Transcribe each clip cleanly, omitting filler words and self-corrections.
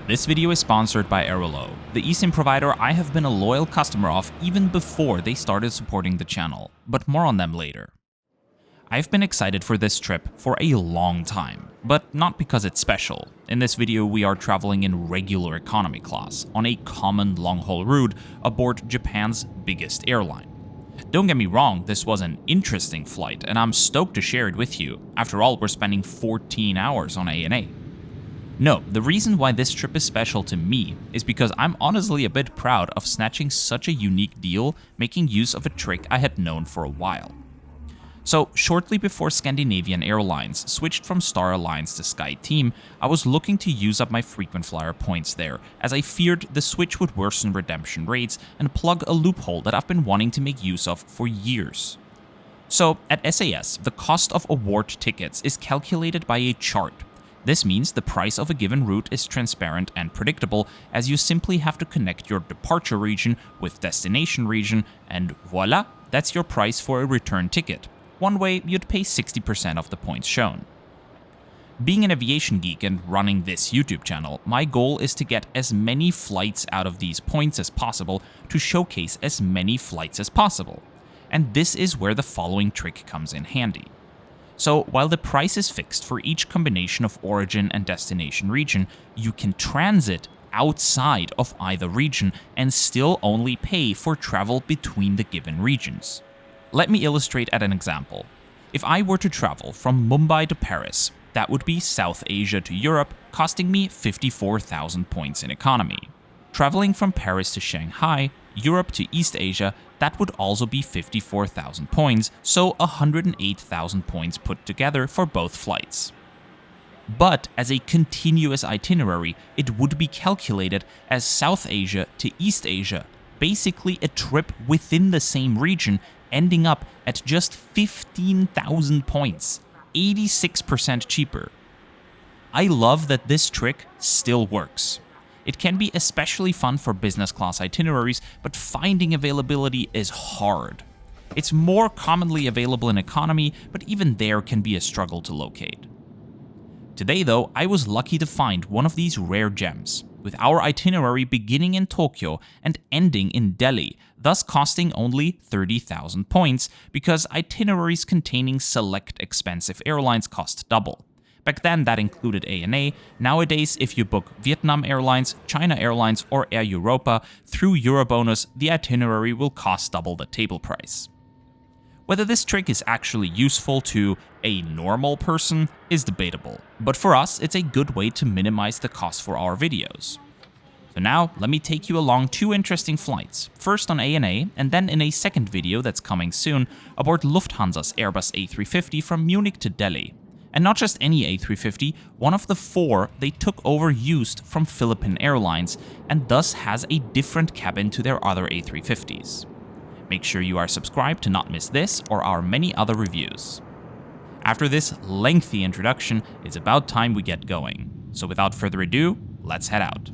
This video is sponsored by Airalo, the eSIM provider I have been a loyal customer of even before they started supporting the channel, but more on them later. I've been excited for this trip for a long time, but not because it's special. In this video we are traveling in regular economy class, on a common long-haul route aboard Japan's biggest airline. Don't get me wrong, this was an interesting flight, and I'm stoked to share it with you. After all, we're spending 14 hours on ANA. No, the reason why this trip is special to me is because I'm honestly a bit proud of snatching such a unique deal, making use of a trick I had known for a while. So, shortly before Scandinavian Airlines switched from Star Alliance to SkyTeam, I was looking to use up my frequent flyer points there, as I feared the switch would worsen redemption rates and plug a loophole that I've been wanting to make use of for years. So, at SAS, the cost of award tickets is calculated by a chart. This means the price of a given route is transparent and predictable, as you simply have to connect your departure region with destination region, and voila, that's your price for a return ticket. One way, you'd pay 60% of the points shown. Being an aviation geek and running this YouTube channel, my goal is to get as many flights out of these points as possible to showcase as many flights as possible. And this is where the following trick comes in handy. So, while the price is fixed for each combination of origin and destination region, you can transit outside of either region and still only pay for travel between the given regions. Let me illustrate at an example. If I were to travel from Mumbai to Paris, that would be South Asia to Europe, costing me 54,000 points in economy. Traveling from Paris to Shanghai, Europe to East Asia, that would also be 54,000 points, so 108,000 points put together for both flights. But as a continuous itinerary, it would be calculated as South Asia to East Asia, basically a trip within the same region, ending up at just 15,000 points, 86% cheaper. I love that this trick still works. It can be especially fun for business class itineraries, but finding availability is hard. It's more commonly available in economy, but even there can be a struggle to locate. Today though, I was lucky to find one of these rare gems, with our itinerary beginning in Tokyo and ending in Delhi, thus costing only 30,000 points, because itineraries containing select expensive airlines cost double. Back then, that included ANA. Nowadays, if you book Vietnam Airlines, China Airlines, or Air Europa through Eurobonus, the itinerary will cost double the table price. Whether this trick is actually useful to a normal person is debatable, but for us, it's a good way to minimize the cost for our videos. So now, let me take you along two interesting flights, first on ANA, and then in a second video that's coming soon, aboard Lufthansa's Airbus A350 from Munich to Delhi. And not just any A350, one of the four they took over used from Philippine Airlines, and thus has a different cabin to their other A350s. Make sure you are subscribed to not miss this or our many other reviews. After this lengthy introduction, it's about time we get going. So without further ado, let's head out.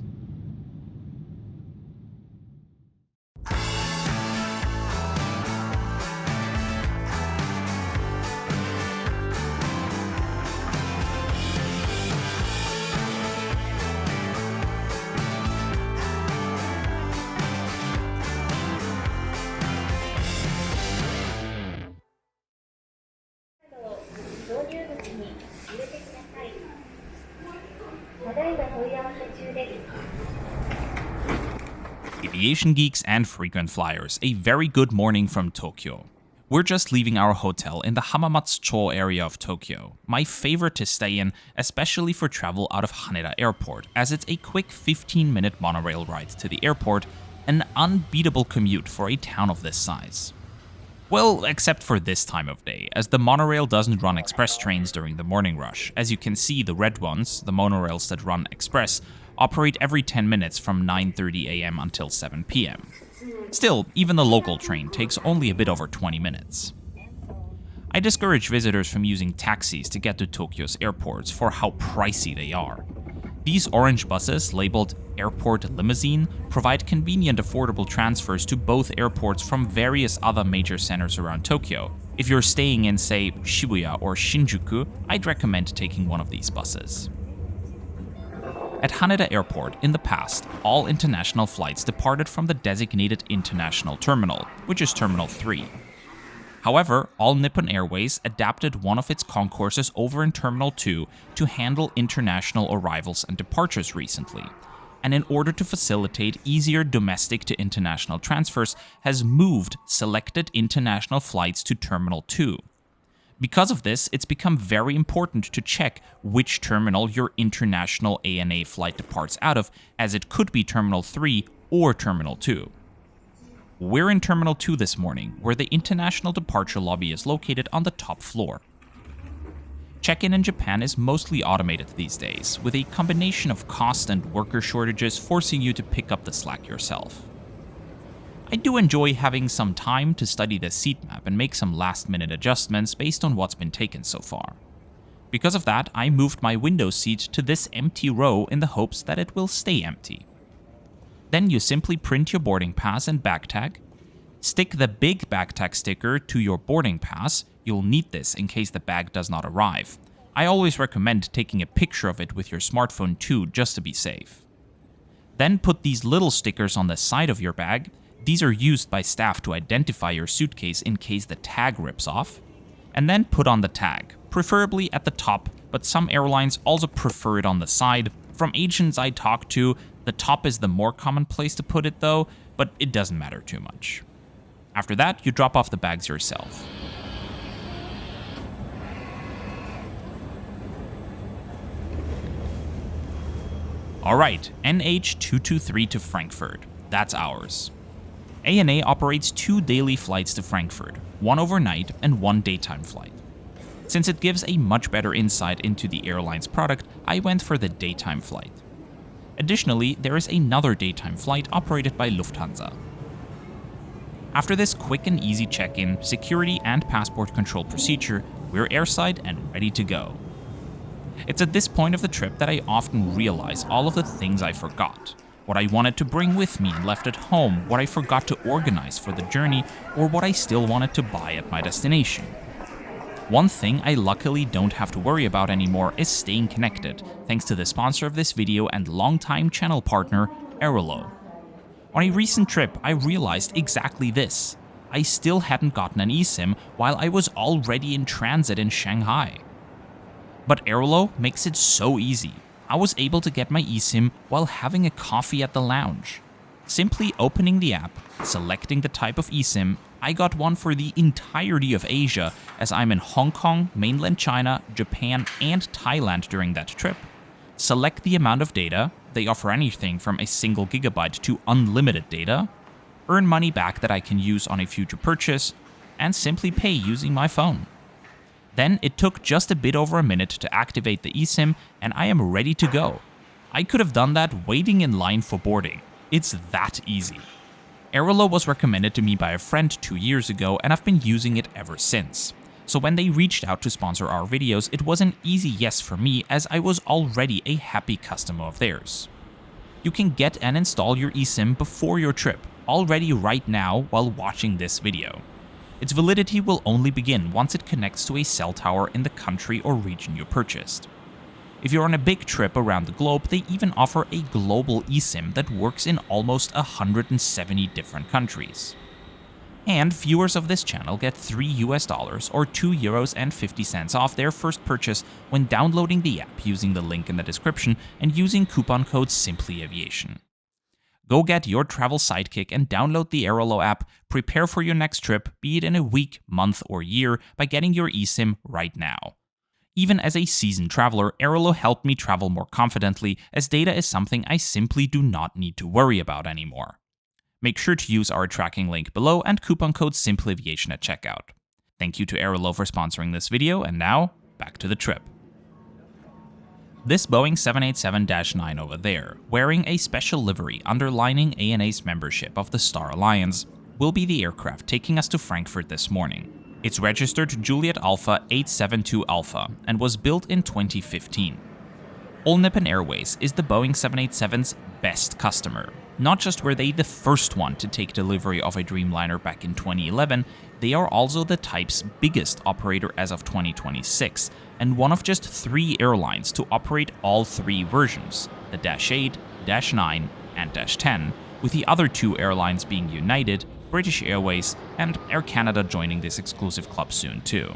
Aviation geeks and frequent flyers, a very good morning from Tokyo. We're just leaving our hotel in the Hamamatsucho area of Tokyo, my favorite to stay in, especially for travel out of Haneda Airport, as it's a quick 15-minute monorail ride to the airport, an unbeatable commute for a town of this size. Well, except for this time of day, as the monorail doesn't run express trains during the morning rush. As you can see, the red ones, the monorails that run express, operate every 10 minutes from 9:30 a.m. until 7 p.m. Still, even the local train takes only a bit over 20 minutes. I discourage visitors from using taxis to get to Tokyo's airports for how pricey they are. These orange buses, labeled Airport Limousine, provide convenient affordable transfers to both airports from various other major centers around Tokyo. If you're staying in, say, Shibuya or Shinjuku, I'd recommend taking one of these buses. At Haneda Airport, in the past, all international flights departed from the designated international terminal, which is Terminal 3. However, all Nippon Airways adapted one of its concourses over in Terminal 2 to handle international arrivals and departures recently, and in order to facilitate easier domestic to international transfers, has moved selected international flights to Terminal 2. Because of this, it's become very important to check which terminal your international ANA flight departs out of, as it could be Terminal 3 or Terminal 2. We're in Terminal 2 this morning, where the international departure lobby is located on the top floor. Check-in in Japan is mostly automated these days, with a combination of cost and worker shortages forcing you to pick up the slack yourself. I do enjoy having some time to study the seat map and make some last-minute adjustments based on what's been taken so far. Because of that, I moved my window seat to this empty row in the hopes that it will stay empty. Then you simply print your boarding pass and bag tag, stick the big bag tag sticker to your boarding pass. You'll need this in case the bag does not arrive. I always recommend taking a picture of it with your smartphone too, just to be safe. Then put these little stickers on the side of your bag. These are used by staff to identify your suitcase in case the tag rips off. And then put on the tag, preferably at the top, but some airlines also prefer it on the side. From agents I talked to, the top is the more common place to put it though, but it doesn't matter too much. After that, you drop off the bags yourself. Alright, NH223 to Frankfurt. That's ours. ANA operates 2 daily flights to Frankfurt, 1 overnight and 1 daytime flight. Since it gives a much better insight into the airline's product, I went for the daytime flight. Additionally, there is another daytime flight operated by Lufthansa. After this quick and easy check-in, security and passport control procedure, we're airside and ready to go. It's at this point of the trip that I often realize all of the things I forgot. What I wanted to bring with me and left at home, what I forgot to organize for the journey, or what I still wanted to buy at my destination. One thing I luckily don't have to worry about anymore is staying connected, thanks to the sponsor of this video and longtime channel partner, Airalo. On a recent trip, I realized exactly this. I still hadn't gotten an eSIM while I was already in transit in Shanghai. But Airalo makes it so easy. I was able to get my eSIM while having a coffee at the lounge. Simply opening the app, selecting the type of eSIM, I got one for the entirety of Asia, as I'm in Hong Kong, mainland China, Japan, and Thailand during that trip. Select the amount of data, they offer anything from a single gigabyte to unlimited data, earn money back that I can use on a future purchase, and simply pay using my phone. Then it took just a bit over a minute to activate the eSIM, and I am ready to go. I could have done that waiting in line for boarding. It's that easy. Airalo was recommended to me by a friend 2 years ago, and I've been using it ever since. So when they reached out to sponsor our videos, it was an easy yes for me, as I was already a happy customer of theirs. You can get and install your eSIM before your trip, already right now while watching this video. Its validity will only begin once it connects to a cell tower in the country or region you purchased. If you're on a big trip around the globe, they even offer a global eSIM that works in almost 170 different countries. And viewers of this channel get $3 or €2.50 off their first purchase when downloading the app using the link in the description and using coupon code SIMPLYAVIATION. Go get your travel sidekick and download the Airalo app. Prepare for your next trip, be it in a week, month, or year, by getting your eSIM right now. Even as a seasoned traveler, Airalo helped me travel more confidently, as data is something I simply do not need to worry about anymore. Make sure to use our tracking link below and coupon code SIMPLYAVIATION at checkout. Thank you to Airalo for sponsoring this video, and now, back to the trip. This Boeing 787-9 over there, wearing a special livery underlining ANA's membership of the Star Alliance, will be the aircraft taking us to Frankfurt this morning. It's registered Juliet Alpha 872 Alpha and was built in 2015. All Nippon Airways is the Boeing 787's best customer. Not just were they the first one to take delivery of a Dreamliner back in 2011, they are also the type's biggest operator as of 2026, and one of just 3 airlines to operate all 3 versions. the Dash 8, Dash 9, and Dash 10, with the other two airlines being United, British Airways, and Air Canada joining this exclusive club soon too.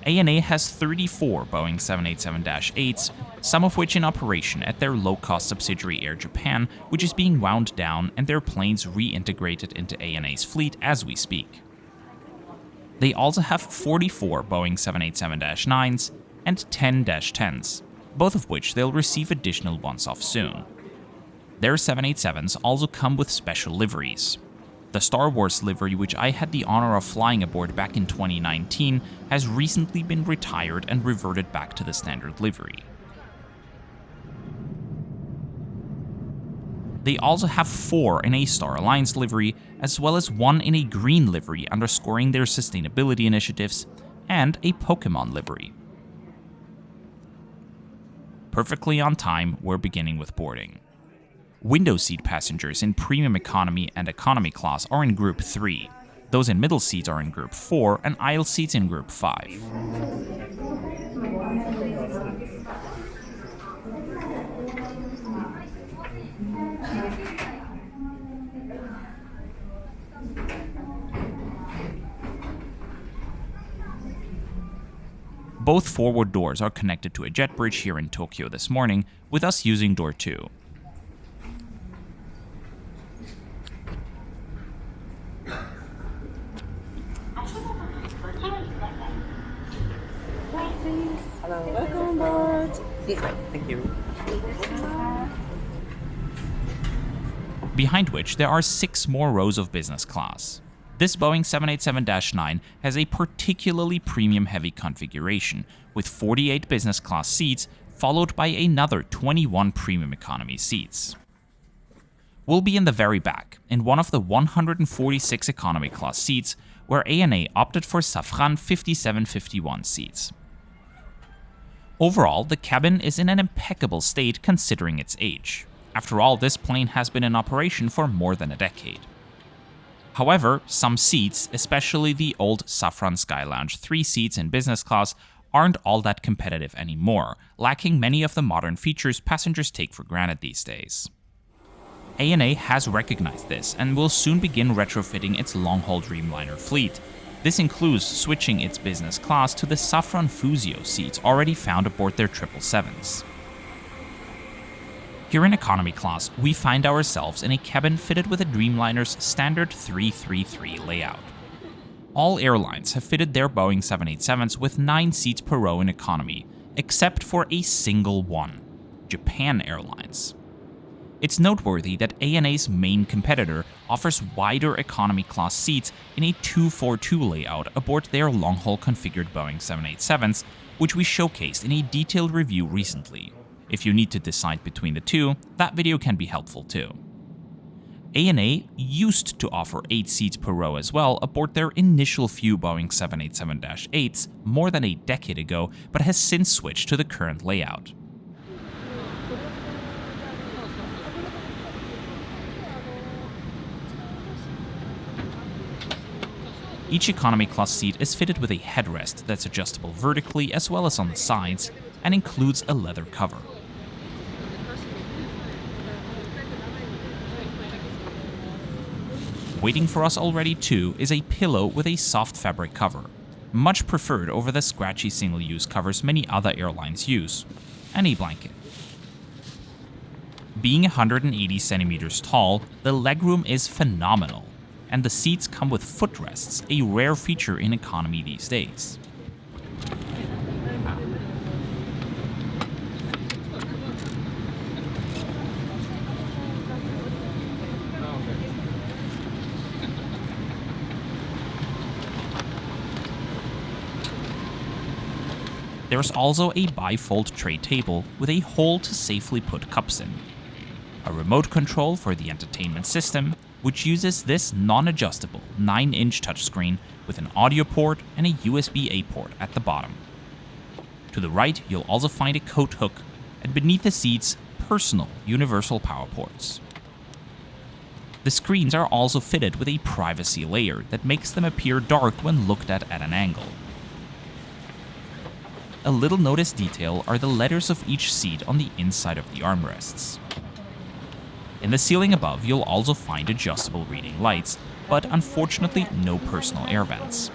ANA has 34 Boeing 787-8s, some of which in operation at their low-cost subsidiary Air Japan, which is being wound down and their planes reintegrated into ANA's fleet as we speak. They also have 44 Boeing 787-9s and 10 10s, both of which they'll receive additional ones off soon. Their 787s also come with special liveries. The Star Wars livery, which I had the honor of flying aboard back in 2019, has recently been retired and reverted back to the standard livery. They also have 4 in a Star Alliance livery, as well as 1 in a green livery underscoring their sustainability initiatives, and a Pokemon livery. Perfectly on time, we're beginning with boarding. Window seat passengers in Premium Economy and Economy class are in Group 3. Those in middle seats are in Group 4, and aisle seats in Group 5. Both forward doors are connected to a jet bridge here in Tokyo this morning, with us using door 2. Hello, welcome aboard. This way, thank you. Behind which there are 6 more rows of business class. This Boeing 787-9 has a particularly premium-heavy configuration, with 48 business class seats, followed by another 21 premium economy seats. We'll be in the very back, in one of the 146 economy class seats, where ANA opted for Safran 5751 seats. Overall, the cabin is in an impeccable state considering its age. After all, this plane has been in operation for more than a decade. However, some seats, especially the old Safran Sky Lounge 3 seats in business class, aren't all that competitive anymore, lacking many of the modern features passengers take for granted these days. ANA has recognized this and will soon begin retrofitting its long-haul Dreamliner fleet. This includes switching its business class to the Safran Fusio seats already found aboard their 777s. Here in economy class, we find ourselves in a cabin fitted with a Dreamliner's standard 333 layout. All airlines have fitted their Boeing 787s with 9 seats per row in economy, except for a single one, Japan Airlines. It's noteworthy that ANA's main competitor offers wider economy class seats in a 242 layout aboard their long-haul configured Boeing 787s, which we showcased in a detailed review recently. If you need to decide between the two, that video can be helpful too. ANA used to offer 8 seats per row as well aboard their initial few Boeing 787-8s more than a decade ago, but has since switched to the current layout. Each economy class seat is fitted with a headrest that's adjustable vertically as well as on the sides, and includes a leather cover. Waiting for us already too is a pillow with a soft fabric cover, much preferred over the scratchy single-use covers many other airlines use, and a blanket. Being 180 centimeters tall, the legroom is phenomenal, and the seats come with footrests, a rare feature in economy these days. There's also a bifold tray table with a hole to safely put cups in, a remote control for the entertainment system, which uses this non-adjustable 9-inch touchscreen with an audio port and a USB-A port at the bottom. To the right, you'll also find a coat hook, and beneath the seats, personal universal power ports. The screens are also fitted with a privacy layer that makes them appear dark when looked at an angle. a little noticed detail are the letters of each seat on the inside of the armrests. In the ceiling above, you'll also find adjustable reading lights, but unfortunately no personal air vents.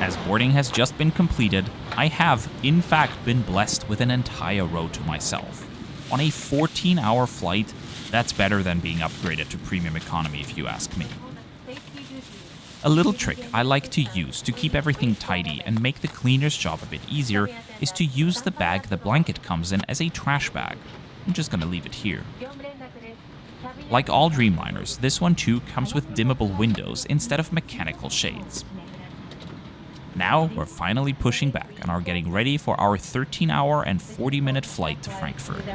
As boarding has just been completed, I have, in fact, been blessed with an entire row to myself. On a 14-hour flight, that's better than being upgraded to premium economy if you ask me. A little trick I like to use to keep everything tidy and make the cleaner's job a bit easier is to use the bag the blanket comes in as a trash bag. I'm just gonna leave it here. Like all Dreamliners, this one too comes with dimmable windows instead of mechanical shades. Now we're finally pushing back and are getting ready for our 13-hour and 40-minute flight to Frankfurt.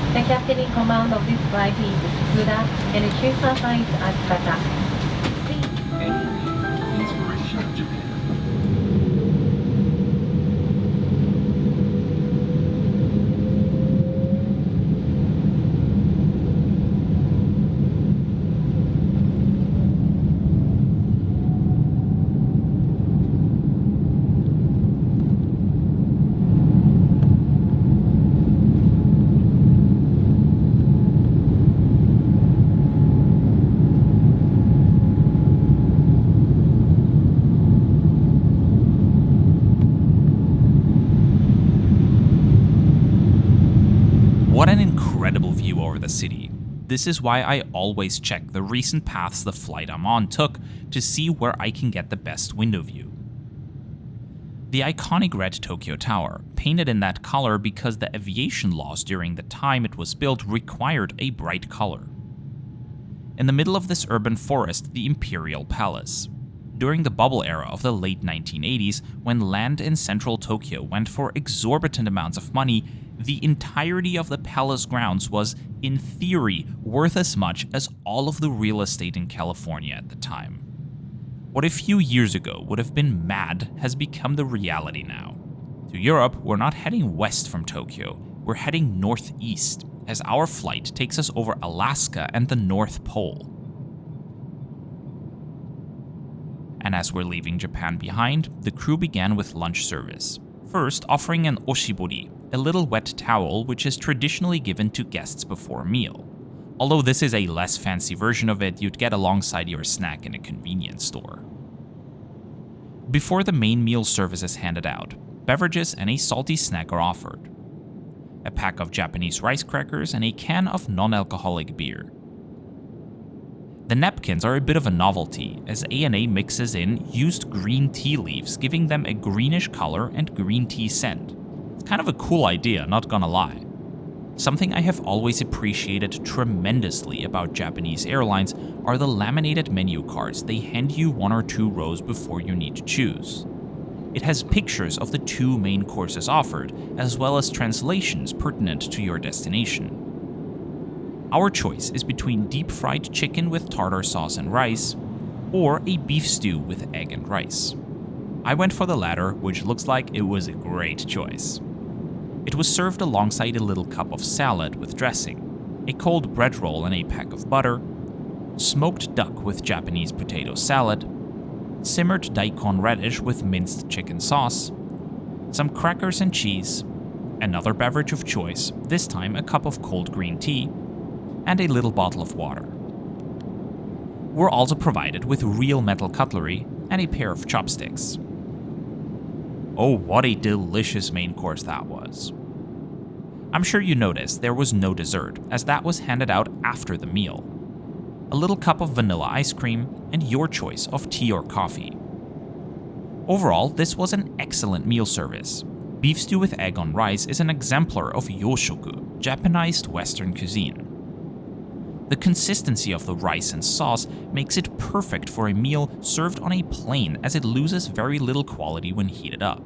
The captain in command of this flight is Buddha and Chief Science Akata. Inspiration of Japan. What an incredible view over the city. This is why I always check the recent paths the flight I'm on took to see where I can get the best window view. The iconic red Tokyo Tower, painted in that color because the aviation laws during the time it was built required a bright color. In the middle of this urban forest, the Imperial Palace. During the bubble era of the late 1980s, when land in central Tokyo went for exorbitant amounts of money, the entirety of the palace grounds was, in theory, worth as much as all of the real estate in California at the time. What a few years ago would have been mad has become the reality now. To Europe, we're not heading west from Tokyo, we're heading northeast, as our flight takes us over Alaska and the North Pole. And as we're leaving Japan behind, the crew began with lunch service. First, offering an oshibori, a little wet towel which is traditionally given to guests before a meal. Although this is a less fancy version of it you'd get alongside your snack in a convenience store. Before the main meal service is handed out, beverages and a salty snack are offered. A pack of Japanese rice crackers and a can of non-alcoholic beer. The napkins are a bit of a novelty, as ANA mixes in used green tea leaves, giving them a greenish color and green tea scent. It's kind of a cool idea, not gonna lie. Something I have always appreciated tremendously about Japanese airlines are the laminated menu cards they hand you 1 or 2 rows before you need to choose. It has pictures of the 2 main courses offered, as well as translations pertinent to your destination. Our choice is between deep-fried chicken with tartar sauce and rice, or a beef stew with egg and rice. I went for the latter, which looks like it was a great choice. It was served alongside a little cup of salad with dressing, a cold bread roll and a pack of butter, smoked duck with Japanese potato salad, simmered daikon radish with minced chicken sauce, some crackers and cheese, another beverage of choice, this time a cup of cold green tea, and a little bottle of water. We're also provided with real metal cutlery and a pair of chopsticks. Oh, what a delicious main course that was. I'm sure you noticed there was no dessert, as that was handed out after the meal. A little cup of vanilla ice cream, and your choice of tea or coffee. Overall, this was an excellent meal service. Beef stew with egg on rice is an exemplar of yoshoku, Japanized Western cuisine. The consistency of the rice and sauce makes it perfect for a meal served on a plane, as it loses very little quality when heated up.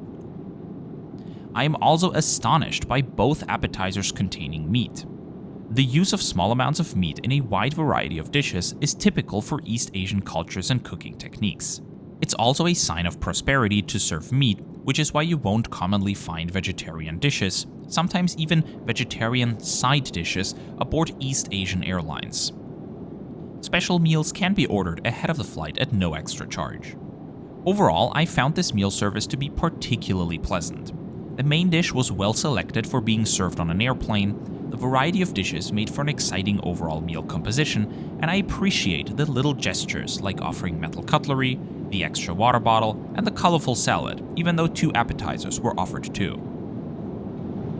I am also astonished by both appetizers containing meat. The use of small amounts of meat in a wide variety of dishes is typical for East Asian cultures and cooking techniques. It's also a sign of prosperity to serve meat, which is why you won't commonly find vegetarian dishes, sometimes even vegetarian side dishes, aboard East Asian airlines. Special meals can be ordered ahead of the flight at no extra charge. Overall, I found this meal service to be particularly pleasant. The main dish was well selected for being served on an airplane, the variety of dishes made for an exciting overall meal composition, and I appreciate the little gestures like offering metal cutlery, the extra water bottle, and the colorful salad, even though 2 appetizers were offered too.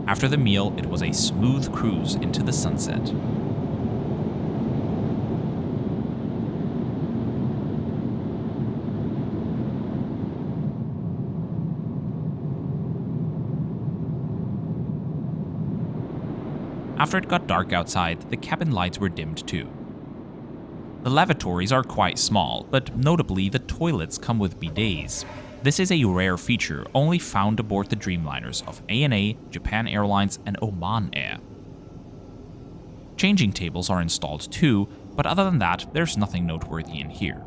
After the meal, it was a smooth cruise into the sunset. After it got dark outside, the cabin lights were dimmed too. The lavatories are quite small, but notably the toilets come with bidets. This is a rare feature only found aboard the Dreamliners of ANA, Japan Airlines, and Oman Air. Changing tables are installed too, but other than that, there's nothing noteworthy in here.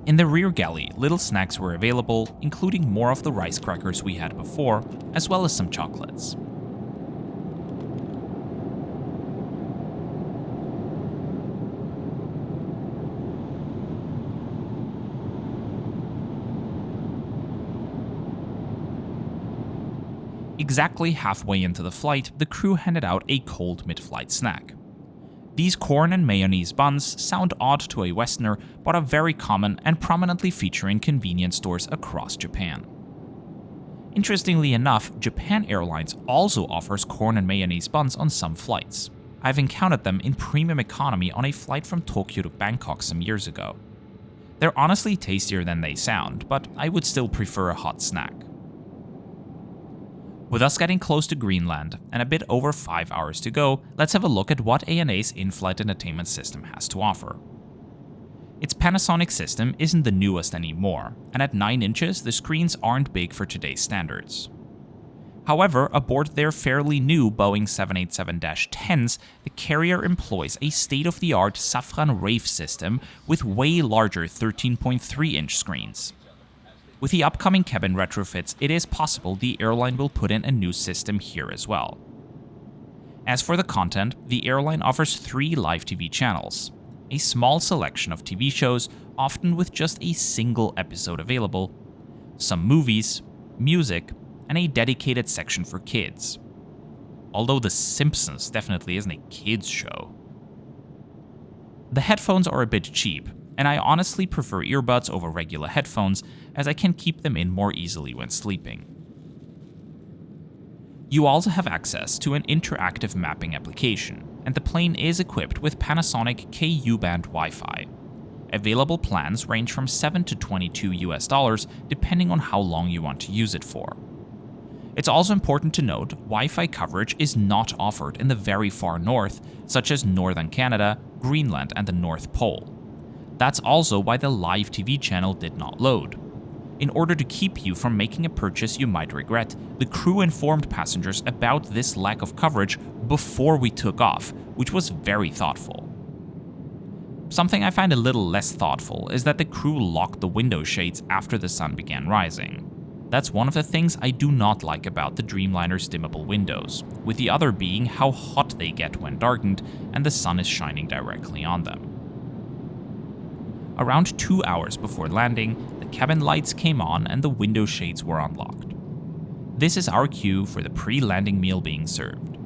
In the rear galley, little snacks were available, including more of the rice crackers we had before, as well as some chocolates. Exactly halfway into the flight, the crew handed out a cold mid-flight snack. These corn and mayonnaise buns sound odd to a Westerner, but are very common and prominently feature in convenience stores across Japan. Interestingly enough, Japan Airlines also offers corn and mayonnaise buns on some flights. I've encountered them in premium economy on a flight from Tokyo to Bangkok some years ago. They're honestly tastier than they sound, but I would still prefer a hot snack. With us getting close to Greenland and a bit over 5 hours to go, let's have a look at what ANA's in-flight entertainment system has to offer. Its Panasonic system isn't the newest anymore, and at 9 inches, the screens aren't big for today's standards. However, aboard their fairly new Boeing 787-10s, the carrier employs a state-of-the-art Safran Rave system with way larger 13.3-inch screens. With the upcoming cabin retrofits, it is possible the airline will put in a new system here as well. As for the content, the airline offers 3 live TV channels, a small selection of TV shows, often with just a single episode available, some movies, music, and a dedicated section for kids. Although The Simpsons definitely isn't a kids show. The headphones are a bit cheap, and I honestly prefer earbuds over regular headphones as I can keep them in more easily when sleeping. You also have access to an interactive mapping application, and the plane is equipped with Panasonic Ku-band Wi-Fi. Available plans range from $7 to $22 depending on how long you want to use it for. It's also important to note Wi-Fi coverage is not offered in the very far north, such as northern Canada, Greenland, and the North Pole. That's also why the live TV channel did not load. In order to keep you from making a purchase you might regret, the crew informed passengers about this lack of coverage before we took off, which was very thoughtful. Something I find a little less thoughtful is that the crew locked the window shades after the sun began rising. That's one of the things I do not like about the Dreamliner's dimmable windows, with the other being how hot they get when darkened and the sun is shining directly on them. Around 2 hours before landing, the cabin lights came on and the window shades were unlocked. This is our cue for the pre-landing meal being served.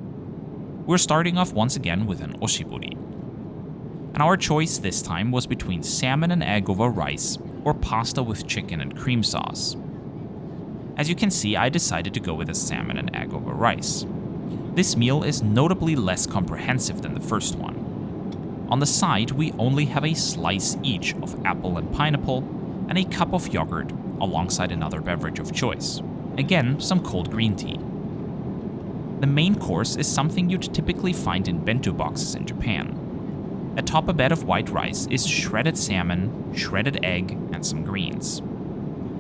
We're starting off once again with an oshibori. And our choice this time was between salmon and egg over rice or pasta with chicken and cream sauce. As you can see, I decided to go with a salmon and egg over rice. This meal is notably less comprehensive than the first one. On the side, we only have a slice each of apple and pineapple, and a cup of yogurt, alongside another beverage of choice. Again, some cold green tea. The main course is something you'd typically find in bento boxes in Japan. Atop a bed of white rice is shredded salmon, shredded egg, and some greens.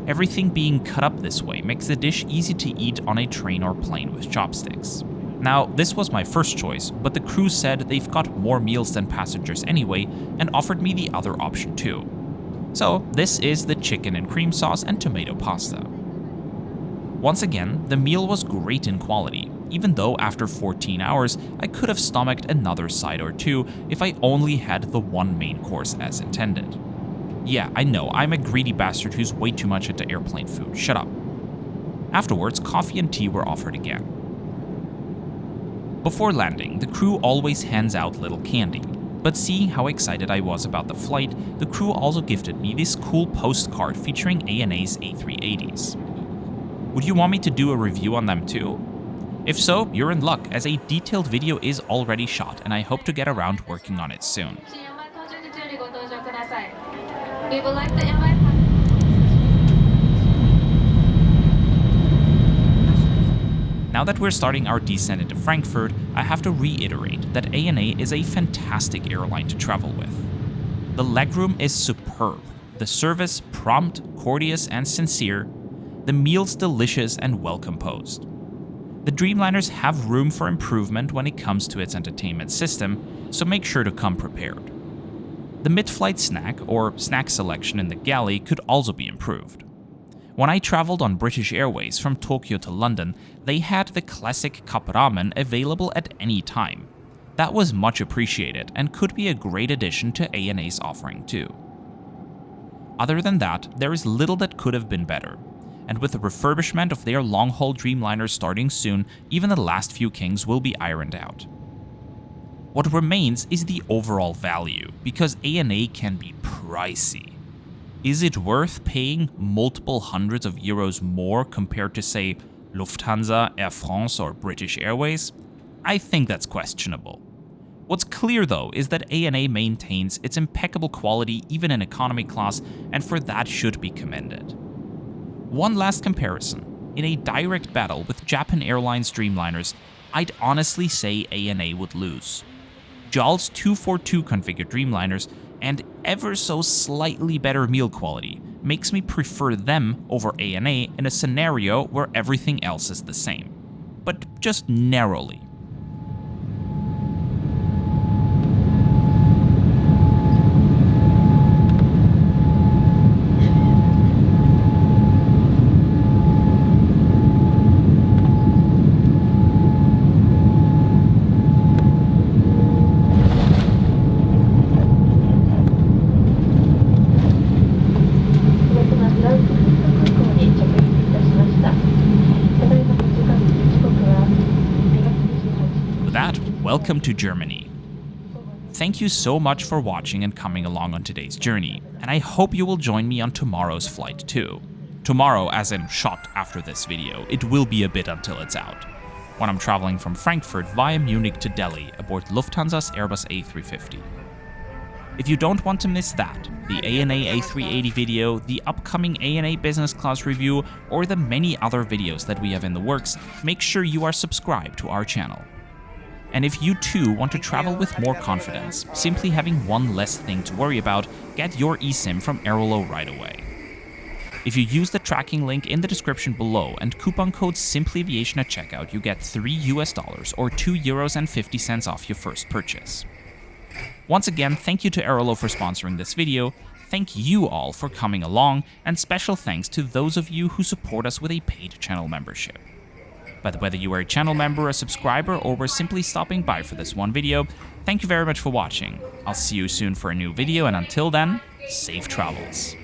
Everything being cut up this way makes the dish easy to eat on a train or plane with chopsticks. Now, this was my first choice, but the crew said they've got more meals than passengers anyway and offered me the other option too. So, this is the chicken and cream sauce and tomato pasta. Once again, the meal was great in quality, even though after 14 hours I could have stomached another side or two if I only had the one main course as intended. Yeah, I know, I'm a greedy bastard who's way too much into airplane food, shut up. Afterwards, coffee and tea were offered again. Before landing, the crew always hands out little candy, but seeing how excited I was about the flight, the crew also gifted me this cool postcard featuring ANA's A380s. Would you want me to do a review on them too? If so, you're in luck, as a detailed video is already shot and I hope to get around working on it soon. We would like to invite. Now that we're starting our descent into Frankfurt, I have to reiterate that ANA is a fantastic airline to travel with. The legroom is superb, the service prompt, courteous, and sincere, the meals delicious and well composed. The Dreamliners have room for improvement when it comes to its entertainment system, so make sure to come prepared. The mid-flight snack or snack selection in the galley could also be improved. When I traveled on British Airways from Tokyo to London, they had the classic cup ramen available at any time. That was much appreciated and could be a great addition to ANA's offering too. Other than that, there is little that could have been better, and with the refurbishment of their long-haul Dreamliners starting soon, even the last few kings will be ironed out. What remains is the overall value, because ANA can be pricey. Is it worth paying multiple hundreds of euros more compared to, say, Lufthansa, Air France, or British Airways? I think that's questionable. What's clear though is that ANA maintains its impeccable quality even in economy class, and for that should be commended. One last comparison. In a direct battle with Japan Airlines Dreamliners, I'd honestly say ANA would lose. JAL's 242 configured Dreamliners and ever so slightly better meal quality makes me prefer them over ANA in a scenario where everything else is the same, but just narrowly. Welcome to Germany. Thank you so much for watching and coming along on today's journey, and I hope you will join me on tomorrow's flight too. Tomorrow, as in shot after this video, it will be a bit until it's out, when I'm traveling from Frankfurt via Munich to Delhi aboard Lufthansa's Airbus A350. If you don't want to miss that, the ANA A380 video, the upcoming ANA business class review, or the many other videos that we have in the works, make sure you are subscribed to our channel. And if you too want to travel with more confidence, simply having one less thing to worry about, get your eSIM from Airalo right away. If you use the tracking link in the description below and coupon code SimplyAviation at checkout, you get $3 or €2.50 off your first purchase. Once again, thank you to Airalo for sponsoring this video, thank you all for coming along, and special thanks to those of you who support us with a paid channel membership. But whether you are a channel member, a subscriber, or were simply stopping by for this one video, thank you very much for watching. I'll see you soon for a new video, and until then, safe travels.